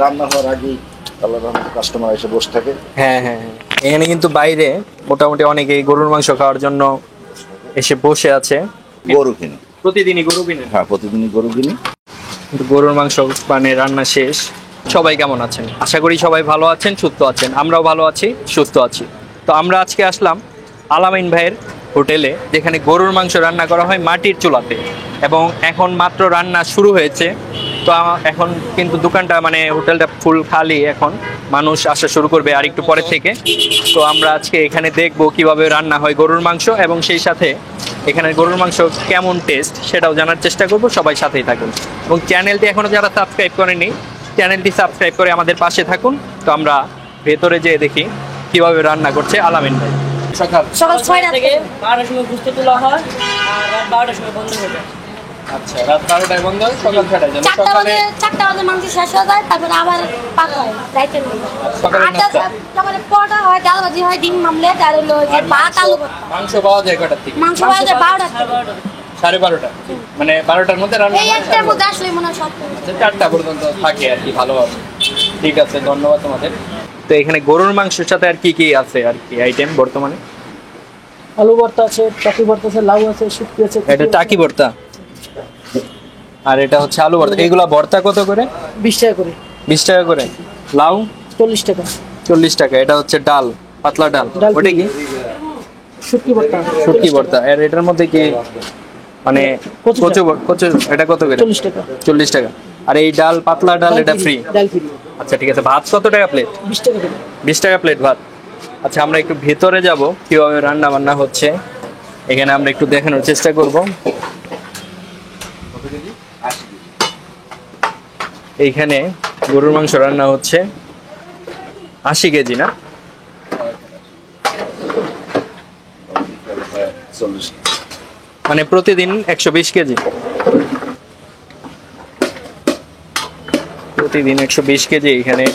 রান্না হওয়ার আগে আল্লাহর রহমতে কাস্টমার এসে বসে থাকে। হ্যাঁ হ্যাঁ হ্যাঁ, এখানে কিন্তু বাইরে মোটামুটি অনেকেই গরুর মাংস খাওয়ার জন্য এসে বসে আছে। গরু কিনি, প্রতিদিনই গরু কিনে? হ্যাঁ প্রতিদিনই গরু কিনি। কিন্তু গরুর মাংস মানে রান্না শেষ। সবাই কেমন আছেন? আশা করি সবাই ভালো আছেন, সুস্থ আছেন। আমরাও ভালো আছি, সুস্থ আছি। তো আমরা আজকে আসলাম আলামিন ভাইয়ের হোটেলে, যেখানে গরুর মাংস রান্না করা হয় মাটির চুলাতে, এবং এখন মাত্র রান্না শুরু হয়েছে। তো এখন কিন্তু দোকানটা মানে হোটেলটা ফুল খালি, এখন মানুষ আসা শুরু করবে আর একটু পরে থেকে। তো আমরা আজকে এখানে দেখব কিভাবে রান্না হয় গরুর মাংস, এবং সেই সাথে এখানে গরুর মাংস কেমন টেস্ট সেটাও জানার চেষ্টা করব। সবাই সাথেই থাকুন, এবং চ্যানেলটি এখনো যারা সাবস্ক্রাইব করেনি চ্যানেলটি সাবস্ক্রাইব করে আমাদের পাশে থাকুন। তো আমরা ভেতরে যেয়ে দেখি কিভাবে রান্না করছে আলামিন ভাই। সকাল 6টা থেকে 12টার সময় গুস্ত তোলা হয় আর রাত 12টার সময় বন্ধ হয়ে যায়। আচ্ছা, রাত 12টায় বন্ধ হয়, সকাল 6টায় যাবে। সকালে 4টা বাজে মাংস শেষ হয়ে যায়, তারপরে আবার পাক হয় রাইতের মধ্যে। সকালে নাস্তা? তারপরে পরোটা হয়, ডাল ভাজি হয়, ডিম মামলেট আর হলো যে ভাত আলু ভর্তা। মাংস পাওয়া যায় কটার থেকে? মাংস পাওয়া যায় 12টা থেকে। 12:30? মানে 12টার মধ্যে রান্না এই হয়? একটার মধ্যে আসলে মনে হয় সব। 4টা পর্যন্ত থাকে আর কি, ভালোভাবে। ঠিক আছে, ধন্যবাদ তোমাদের। তো এখানে গরুর মাংসের সাথে আর কি কি আছে আর কি আইটেম বর্তমানে? আলু ভর্তা আছে, টাকি ভর্তা আছে, লাউ আছে, শুটকি আছে। এটা টাকি ভর্তা, আর এটা হচ্ছে আলু ভর্তা। এগুলা ভর্তা কত করে? 20 টাকা করে। 20 টাকা করে। লাউ 40 টাকা। 40 টাকা। এটা হচ্ছে ডাল, পাতলা ডাল। ডাল ওটা কি? শুটকি ভর্তা। শুটকি ভর্তা। আর এটার মধ্যে কি মানে কচু কচু, এটা কত করে? 40 টাকা। 40 টাকা। আর এই ডাল, পাতলা ডাল, এটা ফ্রি? ডাল ফ্রি। আচ্ছা ঠিক আছে। ভাত কত টাকা প্লেট? 20 টাকা করে। 20 টাকা প্লেট ভাত। আচ্ছা, আমরা একটু ভেতরে যাব, কিভাবে রান্না বান্না হচ্ছে এখানে আমরা একটু দেখানোর চেষ্টা করব। এইখানে গরুর মাংস রান্না হচ্ছে 80 কেজি, না? 40। মানে প্রতিদিন 120 কেজি? প্রতিদিন 120 কেজি এখানে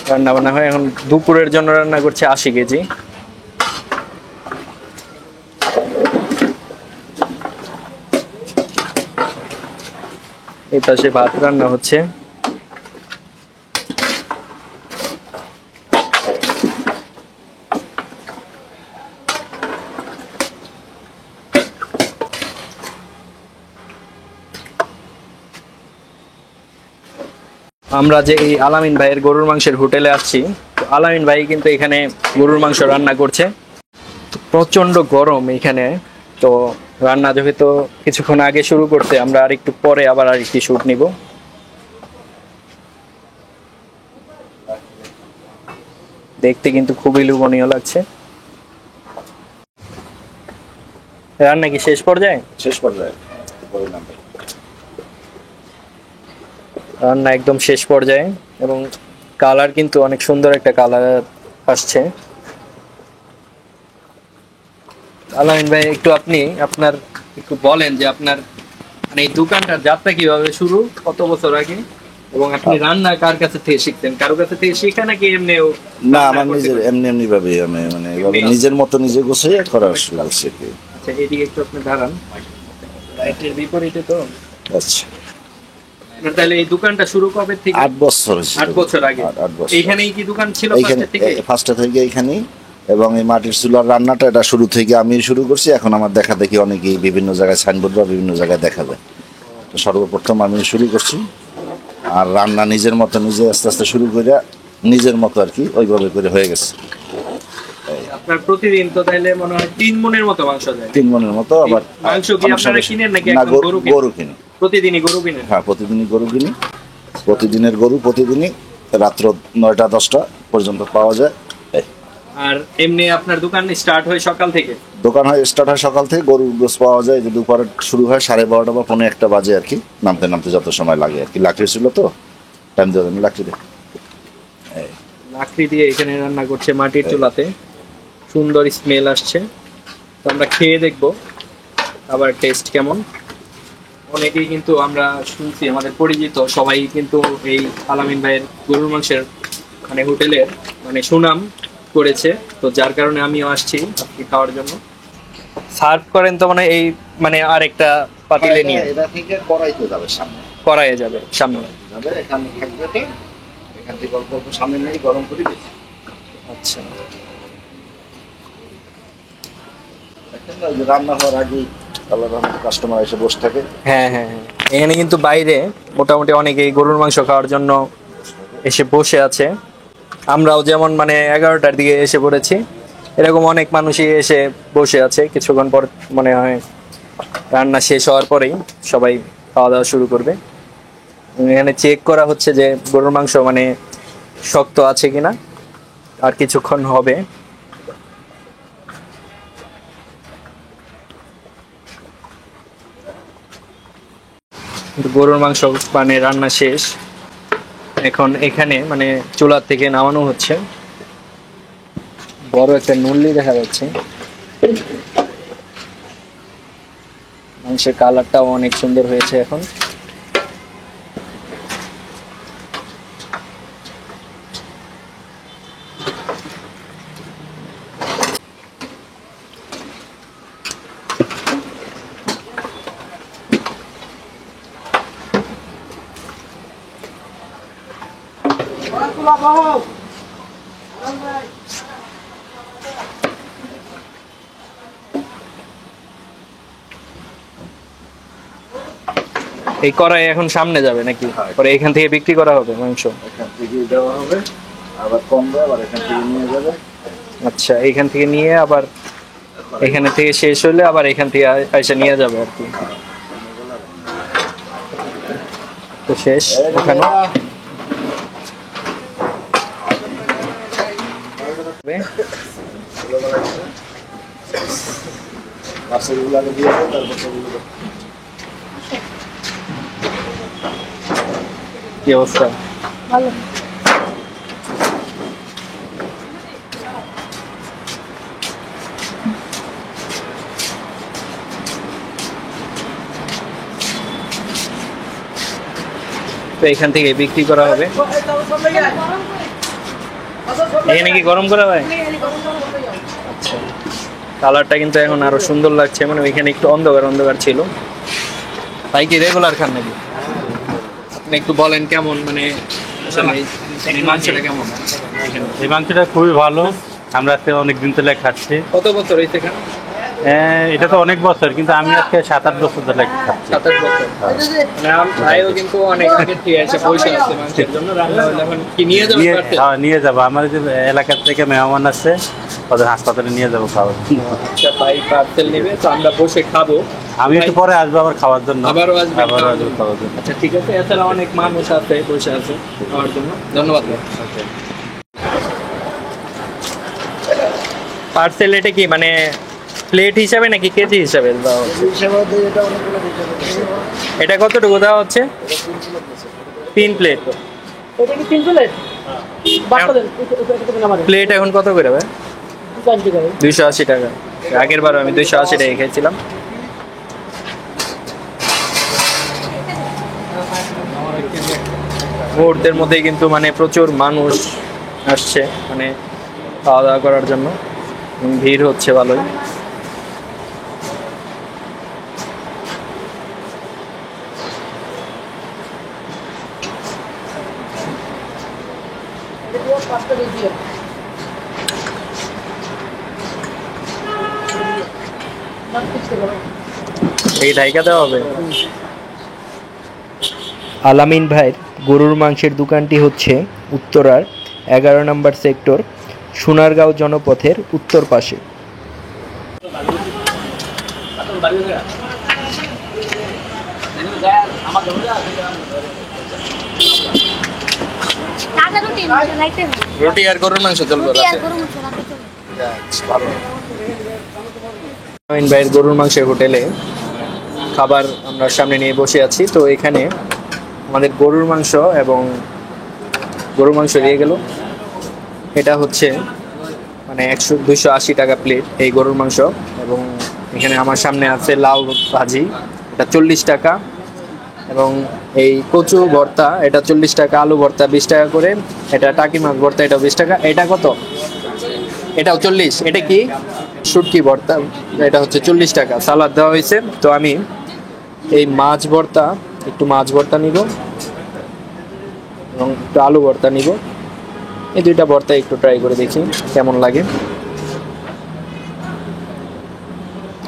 রান্না বান্না হয়। এখন দুপুরের জন্য রান্না করছে 80 কেজি। এই পাশে ভাত রান্না হচ্ছে। আমরা যে এই আলামিন ভাইয়ের গরুর মাংসের হোটেলে আসছি, তো আলামিন ভাই কিন্তু এখানে গরুর মাংস রান্না করছে। প্রচন্ড গরম এখানে, তো রান্না যেহেতু কিছুক্ষণ আগে শুরু করতে, আমরা আর একটু পরে আবার আর একটি শুট নিব। দেখতে কিন্তু খুবই লোভনীয় লাগছে। রান্না কি শেষ পর্যায়ে? শেষ পর্যায়ে পরিণাম। রান্না একদম শেষ পর্যায়ে, এবং কালার কিন্তু অনেক সুন্দর একটা কালার আসছে। আলামিন ভাই, একটু আপনি আপনার একটু বলেন যে আপনার মানে এই দোকানটার যাত্রা কিভাবে শুরু, কত বছর আগে, এবং আপনি রান্না কার কাছে থেকে শিখতেন? কারো কাছে থেকে শিখা নাকি এমনিও? না, আমার নিজের এমনি ভাবে আমি মানে এভাবে নিজের মতো নিজে গোছাইয়া করার লাগছে। আচ্ছা, এদিকে একটু আপনি দাঁড়ান, লাইটের বিপরীতে তো। আচ্ছা, তাহলে এই দোকানটা শুরু কবে থেকে? 8 বছর। 8 বছর আগে? 8 বছর। এইখানেই কি দোকান ছিল এইখানে ফার্স্টে থেকে এইখানেই, এবং এই মাটির চুলার রান্নাটা এটা শুরু থেকে আমি শুরু করছি। এখন আমার দেখা দেখি অনেকেই বিভিন্ন জায়গায় সাইনবোর্ড বা বিভিন্ন জায়গায় দেখা যায়। তো সর্বপ্রথম আমি শুরু করছি, আর রান্না নিজের মতো নিজে আস্তে আস্তে শুরু করে নিজের মতো আর কি ওইভাবে করে হয়ে গেছে। আপনার প্রতিদিন তো তাহলে মনে হয় 3 মণের মতো মাংস যায়? 3 মণের মতো। আবার মাংস কি আপনারা কিনেন নাকি না, একদম গরু কিনেন? গরু কিনি। প্রতিদিনই গরু কিনেন? হ্যাঁ, প্রতিদিনই গরু কিনি। প্রতিদিনের গরু প্রতিদিনই রাত্র 9টা 10টা পর্যন্ত পাওয়া যায়। আর এমনি আপনার দোকান স্টার্ট হয় সকাল থেকে? দোকান হয় স্টার্ট হয় সকাল থেকে, গরুর গোস পাওয়া যায় যে দুপুরে শুরু হয় 12:30 বা 1:45 বাজে আর কি, নামতে নামতে যত সময় লাগে আর কি। লাকড়ি ছিল তো, টাইম দেবেন লাকড়ি দিয়ে। লাকড়ি দিয়ে এখানে রান্না করছে মাটির চুলাতে, সুন্দর স্মেল আসছে। তো আমরা খেয়ে দেখবো আবার টেস্ট কেমন। অনেকেই কিন্তু আমরা শুনছি, আমাদের পরিচিত সবাই কিন্তু এই আলামিন ভাইয়ের গরুর মাংসের মানে হোটেলের মানে সুনাম করেছে। তো যার কারণে আমিও আসছি আপনি খাওয়ার জন্য। সার্ভ করেন তো মানে এই মানে আরেকটা পাতিলে নিয়ে? এটা থেকে কড়াইতে যাবে সামনে। কড়াইয়ে যাবে সামনে। এখানে থাকবে এখান থেকে অল্প অল্প সামনে নিয়ে গরম করে দিচ্ছি। আচ্ছা, দেখেন না, ওই যে রান্না হওয়ার আগে আল্লাহর রহমতে কাস্টমার এসে বসে থাকে। হ্যাঁ হ্যাঁ হ্যাঁ, এখানে কিন্তু বাইরে মোটামুটি অনেকেই গরুর মাংস খাওয়ার জন্য এসে বসে আছে। আমরাও যেমন মানে 11টার দিকে এসে পড়েছি, এরকম অনেক মানুষই এসে বসে আছে। কিছুক্ষণ পর মনে হয় রান্না শেষ হওয়ার পরেই সবাই খাওয়া দাওয়া শুরু করবে। এখানে চেক করা হচ্ছে যে গরুর মাংস মানে শক্ত আছে কিনা, আর কিছুক্ষণ হবে। গরুর মাংস মানে রান্না শেষ, এখন এখানে মানে চুলার থেকে নামানো হচ্ছে। বড় একটা নুল্লি দেখা যাচ্ছে, মাংসের কালারটাও অনেক সুন্দর হয়েছে এখন। এই কড়াই এখন সামনে যাবে নাকি, পরে এখান থেকে বিক্রি করা হবে মাংস? এখান থেকে দেওয়া হবে, আবার কমবে, আবার এখান থেকে নিয়ে যাবে। আচ্ছা, এখান থেকে নিয়ে আবার এখানে থেকে শেষ হলে আবার এখান থেকে এসে নিয়ে যাবে আর কি। তো শেষ ওখানে। মাছেরগুলো আগে দিয়ে দেবে, তারপর সেগুলো কি অবস্থা? ভালো। তো এখান থেকে বিক্রি করা হবে। এখানে কি গরম করা হয়? আচ্ছা, কালারটা কিন্তু এখন আরো সুন্দর লাগছে, মানে ওইখানে একটু অন্ধকার অন্ধকার ছিল। ভাই কি রেগুলার খান নাকি? আপনি একটু বলেন কেমন, মানে আসলে এই মাংসটা কেমন? এই মাংসটা খুবই ভালো, আমরা আজকে অনেকদিন ধরে খাচ্ছি। কত বছর হয়েছে খান? এটা তো অনেক বছর, কিন্তু আমি আজকে 7-8 বছর ধরে খাচ্ছি। 7-8 বছর। মানে আমার ভাইও কিন্তু অনেক আগে থেকে এসে বসে আছে মাংসের জন্য, রান্না হলে এখন কি নিয়ে যাবে? নিয়ে যাবো, আমার যে এলাকা থেকে মেহমান আছে ওদের হাসপাতালে নিয়ে যাবো খাওয়ার। আচ্ছা, ভাই পার্সেল নেবে, তো আমরা বসে খাবো। আমি একটু পরে আসবো আবার খাওয়ার জন্য। আবারও আসবেন? আবারও আসবো খাওয়ার জন্য। আচ্ছা ঠিক আছে, এছাড়া অনেক মানুষ আছে বসে আছে খাওয়ার জন্য। ধন্যবাদ। পার্সেল এটা কি মানে প্লেট হিসাবে নাকি কেজি হিসাবে দেওয়া হচ্ছে? এটা কতটুকু দেওয়া হচ্ছে? 3 প্লেট। এটা কি 3 প্লেট? বাচ্চা দেন, প্লেট এখন কত করে ভাই? 280 টাকা। আগের বার আমি 280 টাকা খেয়েছিলাম। মুহূর্তের মধ্যে কিন্তু মানে প্রচুর মানুষ আসছে মানে খাওয়া দাওয়া করার জন্য, ভিড় হচ্ছে ভালোই। এই ঢাইকা দেওয়া হবে। আলামিন ভাইয়ের গরুর মাংসের দোকানটি হচ্ছে উত্তরার 11 নম্বর সেক্টর, সোনারগাঁও জনপথের উত্তর পাশে। তাজা রুটি রাইতে হবে। রুটি আর গরুর মাংস চলবে রুটি আর রাতে? গরু মাংস রাতে চলবে। আচ্ছা, ভালো। আলামিন ভাইয়ের গরুর মাংসের হোটেলে খাবার আমরা সামনে নিয়ে বসে আছি। তো এখানে আমাদের গরুর মাংস এবং গরুর মাংস দিয়ে গেল। এটা হচ্ছে মানে 280 টাকা প্লেট এই গরুর মাংস। এবং এখানে আমার সামনে আছে লাউ ভাজি, এটা 40 টাকা। এবং এই কচু ভর্তা, এটা 40 টাকা। আলু ভর্তা 20 টাকা করে। এটা টাকি মাছ ভর্তা, এটা 20 টাকা। এটা কত? এটাও 40। এটা কি? শুটকি ভর্তা, এটা হচ্ছে 40 টাকা। সালাদ দেওয়া হয়েছে। তো আমি এই মাছ ভর্তা, একটু মাছ ভর্তা নিব। এবং একটু আলু ভর্তা নিব। এই দুইটা ভর্তা একটু ট্রাই করে দেখি কেমন লাগে।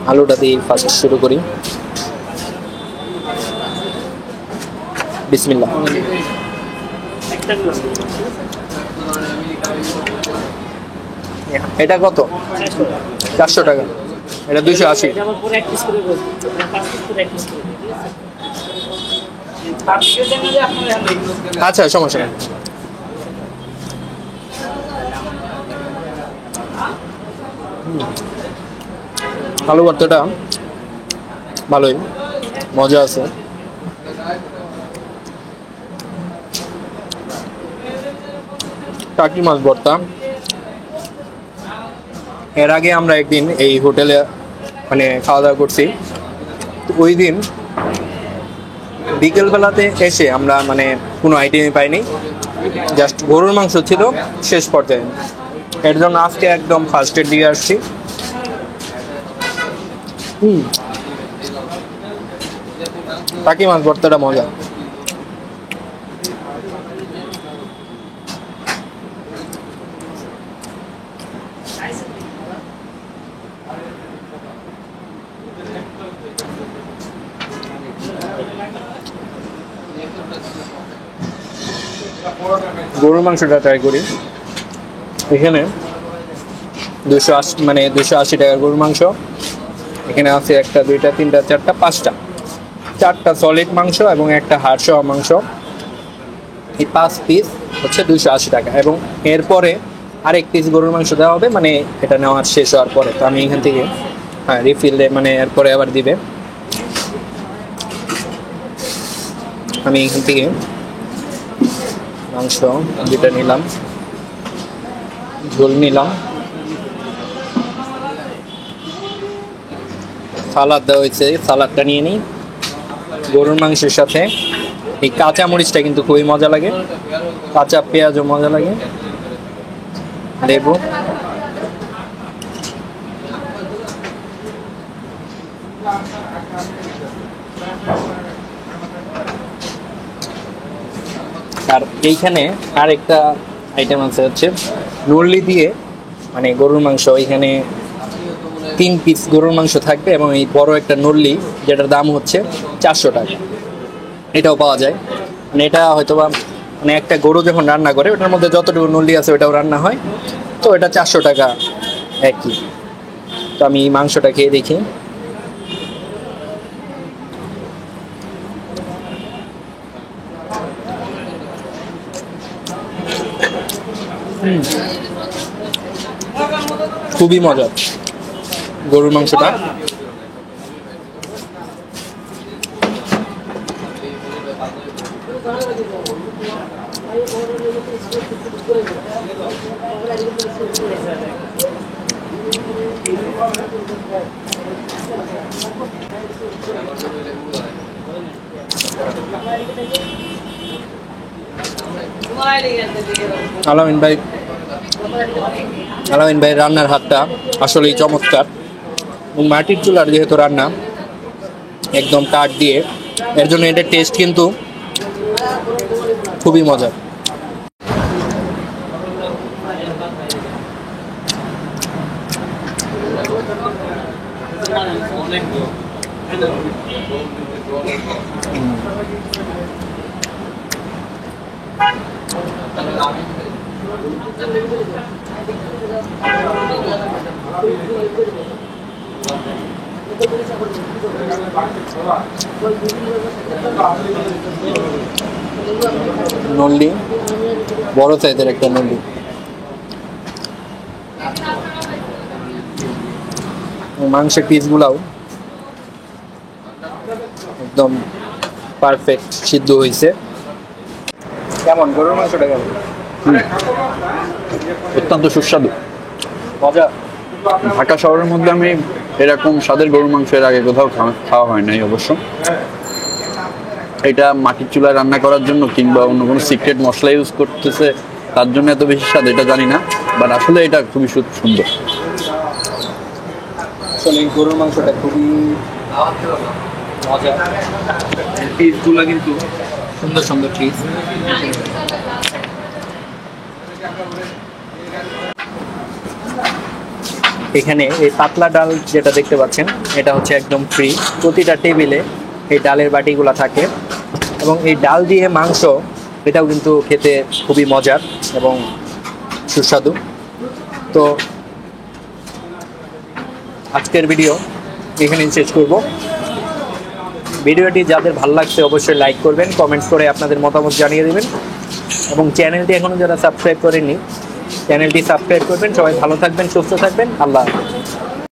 আলুটা দিয়ে ফার্স্ট শুরু করি। বিসমিল্লাহ। এটা কত? 400 টাকা। এটা 280। যেমন পুরো এক পিস করে বলছি 5 পিস করে এক পিস করে আচ্ছা, সমস্যা নেই। আলু ভর্তাটা ভালোই, মজা আছে। টাকি মাছ ভর্তা। এর আগে আমরা একদিন এই হোটেলে মানে খাওয়া দাওয়া করছি। তো ওই দিন বিকেলবেলাতে এসে আমরা মানে কোনো আইটেমই পাইনি, জাস্ট গরুর মাংস ছিল শেষ পর্যায়ে। এর জন্য আজকে একদম ফার্স্টের দিকে আসছি। টাকি মাছ ভর্তাটা মজা। গরুর মাংসটা ট্রাই করি। এখানে 280 মানে 280 টাকার গরুর মাংস। এখানে আছে 1 2 3 4 5টা 4টা সলিড মাংস এবং একটা হাড় সহ মাংস। এই 5 পিস হচ্ছে 280 টাকা এবং এরপরে আরেক পিস গরুর মাংস দেওয়া হবে মানে এটা নেওয়ার শেষ হওয়ার পরে। তো আমি এখান থেকে রিফিল মানে এরপরে আবার দিবে। আমি এখান থেকে মাংস দুটা নিলাম, ঝোল নিলাম, সালাদ দেওয়া হয়েছে, সালাদটা নিয়ে নিই। গরুর মাংসের সাথে এই কাঁচা মরিচটা কিন্তু খুবই মজা লাগে, কাঁচা পেঁয়াজও মজা লাগে, লেবু। আর এইখানে আরেকটা আইটেম আছে হচ্ছে নরলি দিয়ে মানে গরুর মাংস। এখানে 3 পিস গরুর মাংস থাকবে এবং এই বড় একটা নরলি যেটার দাম হচ্ছে 400 টাকা। এটাও পাওয়া যায় মানে এটা হয়তোবা মানে একটা গরু যখন রান্না করে ওটার মধ্যে যতটুকু নরলি আছে ওটাও রান্না হয়। তো এটা 400 টাকা একই। তো আমি মাংসটা খেয়ে দেখি। খুবই মজা গরুর মাংসটা। আলামিন ভাই রান্নার হাতটা আসলেই চমৎকার এবং মাটির চুলার যেহেতু রান্না একদম কাঠ দিয়ে, এর জন্য এটার টেস্ট কিন্তু খুবই মজার। নল্লি বড় সাইজের একটা নল্লি। মাংসের পিসগুলাও একদম পারফেক্ট সিদ্ধ হয়েছে। কেমন গরুর মাংসটা কেমন? অত্যন্ত সুস্বাদু, মজা। ঢাকা শহরের মধ্যে আমি এরকম স্বাদের গরুর মাংস এর আগে কোথাও খাওয়া হয় নাই অবশ্য। এটা মাটির চুলায় রান্না করার জন্য কিংবা অন্য কোনো সিক্রেট মশলা ইউজ করতেছে তার জন্য এত বেশি স্বাদ এটা জানি না, বাট আসলে এটা খুবই সুন্দর। আসলে গরুর মাংসটা খুবই মজা। পিসগুলো কিন্তু সুন্দর সুন্দর পিস। এখানে এই পাতলা ডাল যেটা দেখতে পাচ্ছেন এটা হচ্ছে একদম ফ্রি। প্রতিটা টেবিলে এই ডালের বাটিগুলো থাকে এবং এই ডাল দিয়ে মাংস এটাও কিন্তু খেতে খুবই মজার এবং সুস্বাদু। তো আজকের ভিডিও এখানেই শেষ করব। ভিডিওটি যাদের ভালো লাগছে অবশ্যই লাইক করবেন, কমেন্টস করে আপনাদের মতামত জানিয়ে দেবেন এবং চ্যানেলটি এখনও যারা সাবস্ক্রাইব করেননি চ্যানেলটি সাবস্ক্রাইব করবেন। সবাই ভালো থাকবেন, সুস্থ থাকবেন। আল্লাহ হাফেজ।